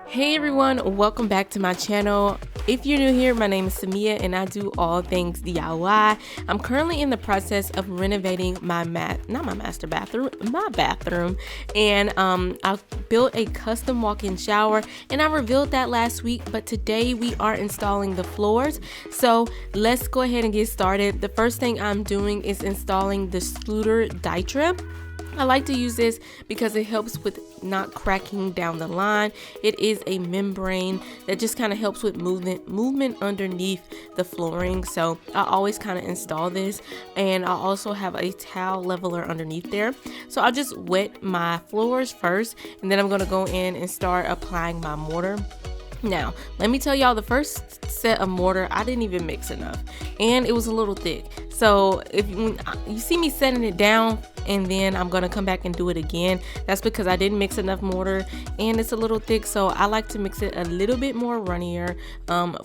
Hey everyone, welcome back to my channel. If you're new here, my name is Samia and I do all things DIY. I'm currently in the process of renovating my bathroom. And I built a custom walk-in shower and I revealed that last week, but today we are installing the floors. So let's go ahead and get started. The first thing I'm doing is installing the Scooter Dytrim. I like to use this because it helps with not cracking down the line. It is a membrane that just kind of helps with movement underneath the flooring. So I always kind of install this, and I also have a towel leveler underneath there. So I'll just wet my floors first, and then I'm going to go in and start applying my mortar. Now, let me tell y'all, the first set of mortar, I didn't even mix enough, and it was a little thick. So if you see me setting it down and then I'm gonna come back and do it again, that's because I didn't mix enough mortar and it's a little thick. So I like to mix it a little bit more runnier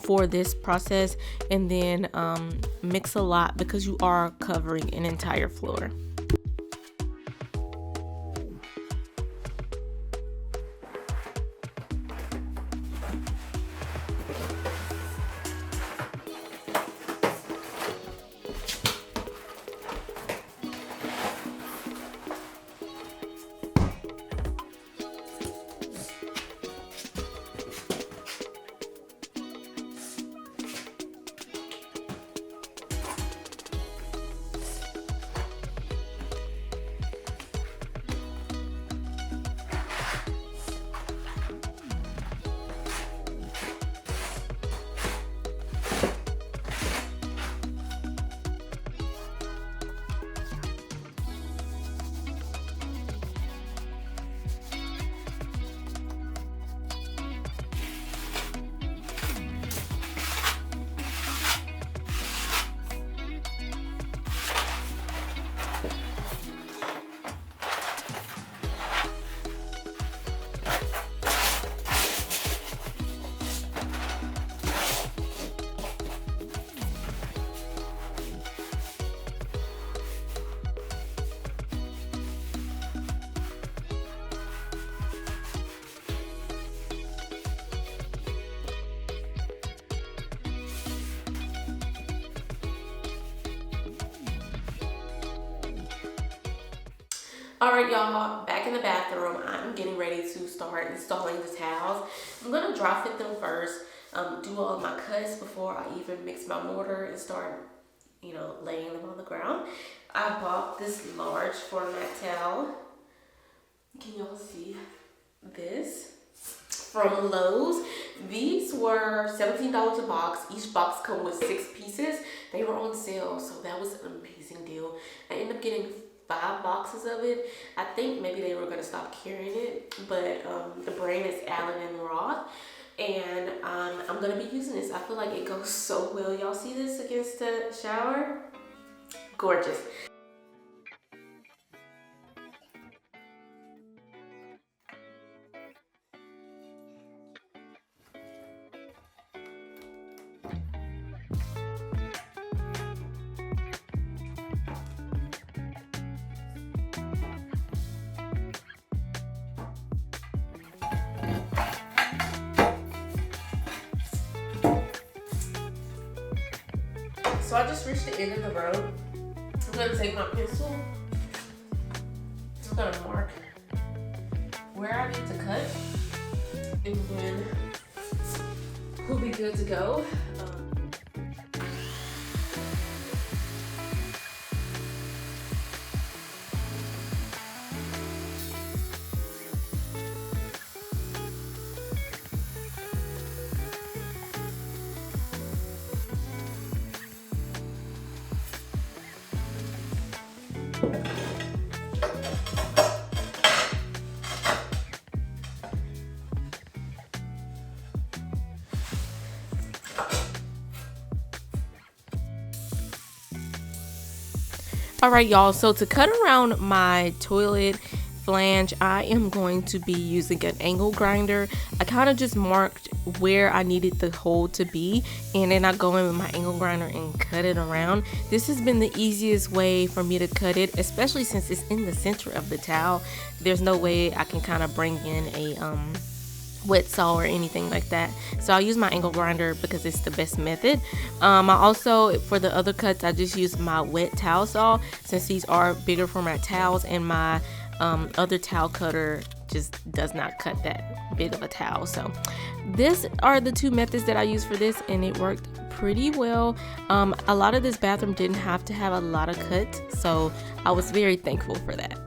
for this process, and then mix a lot because you are covering an entire floor. Alright y'all, back in the bathroom. I'm getting ready to start installing the towels. I'm going to dry fit them first, do all of my cuts before I even mix my mortar and start, laying them on the ground. I bought this large format towel. Can y'all see this? From Lowe's. These were $17 a box. Each box comes with 6 pieces. They were on sale, so that was an amazing deal. I ended up getting 5 boxes of it. I think maybe they were going to stop carrying it, but the brand is Allen and Roth, and I'm going to be using this. I feel like it goes so well. Y'all see this against the shower? Gorgeous. So I just reached the end of the road. I'm going to take my pencil. I'm going to mark where I need to cut, and then we'll be good to go. Alright y'all, so to cut around my toilet flange, I am going to be using an angle grinder. I kind of just marked where I needed the hole to be, and then I go in with my angle grinder and cut it around. This has been the easiest way for me to cut it, especially since it's in the center of the towel. There's no way I can kind of bring in wet saw or anything like that. So I'll use my angle grinder because it's the best method. I also, for the other cuts, I just use my wet towel saw since these are bigger format towels, and my other towel cutter just does not cut that big of a towel. So these are the two methods that I use for this, and it worked pretty well. A lot of this bathroom didn't have to have a lot of cuts, so I was very thankful for that.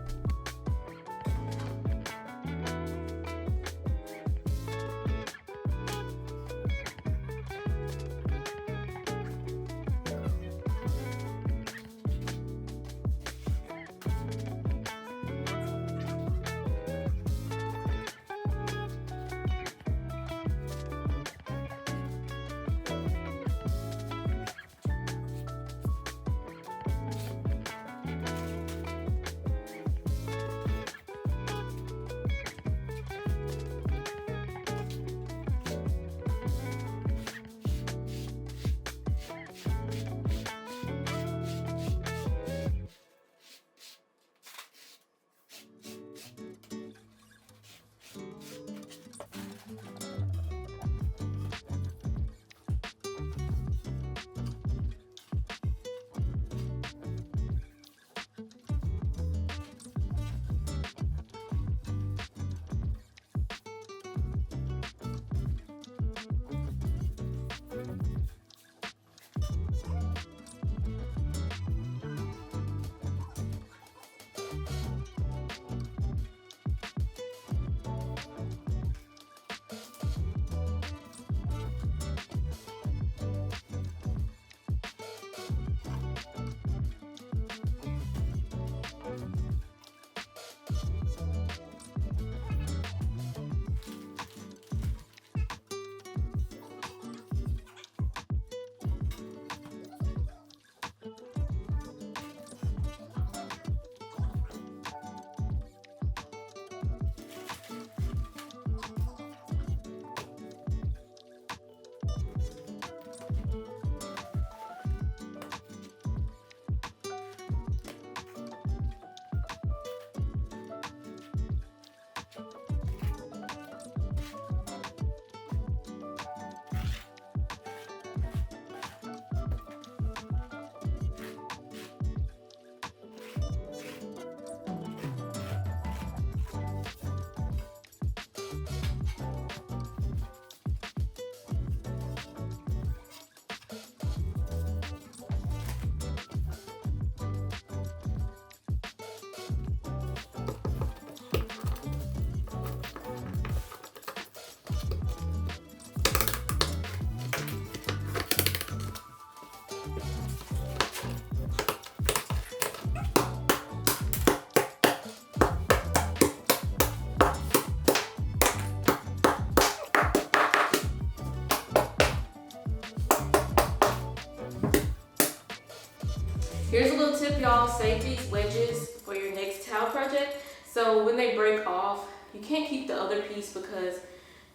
Here's a little tip, y'all. Save these wedges for your next towel project. So when they break off, you can't keep the other piece because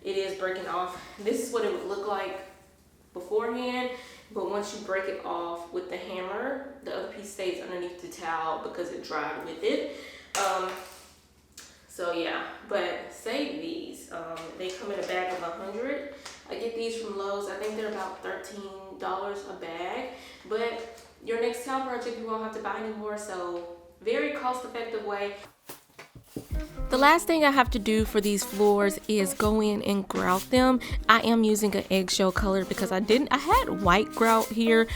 it is breaking off. This is what it would look like beforehand, but once you break it off with the hammer, the other piece stays underneath the towel because it dried with it. So yeah, but save these. They come in a bag of 100. I get these from Lowe's. I think they're about $13 a bag, but your next towel project you won't have to buy anymore, so very cost-effective way. The last thing I have to do for these floors is go in and grout them. I am using an eggshell color because I had white grout here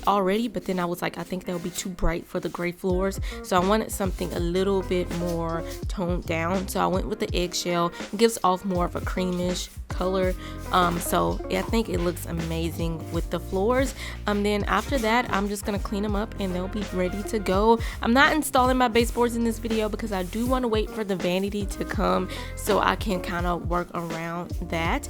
already, but then I was like, I think that would be too bright for the gray floors, so I wanted something a little bit more toned down, so I went with the eggshell. It gives off more of a creamish color, so I think it looks amazing with the floors. Then after that, I'm just gonna clean them up and they'll be ready to go. I'm not installing my baseboards in this video because I do want to wait for the vanity to come so I can kind of work around that.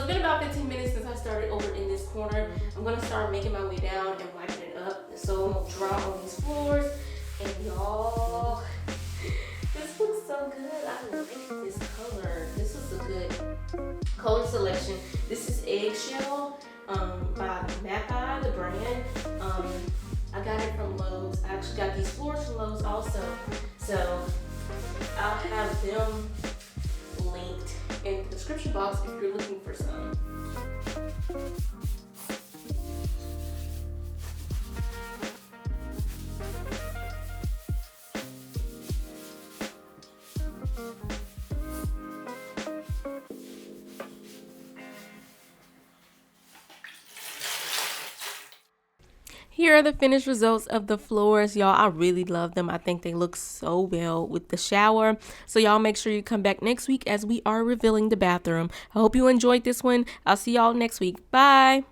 been about 15 minutes since I started over in this corner. I'm gonna start making my way down and wiping it up. So I'm gonna draw on these floors. And y'all, this looks so good. I like this color. This was a good color selection. This is Eggshell by Mappa, the brand. I got it from Lowe's. I actually got these floors from Lowe's also. So I'll have them linked in the description box if you're looking for some. Here are the finished results of the floors, y'all. I really love them. I think they look so well with the shower. So y'all make sure you come back next week as we are revealing the bathroom. I hope you enjoyed this one. I'll see y'all next week. Bye.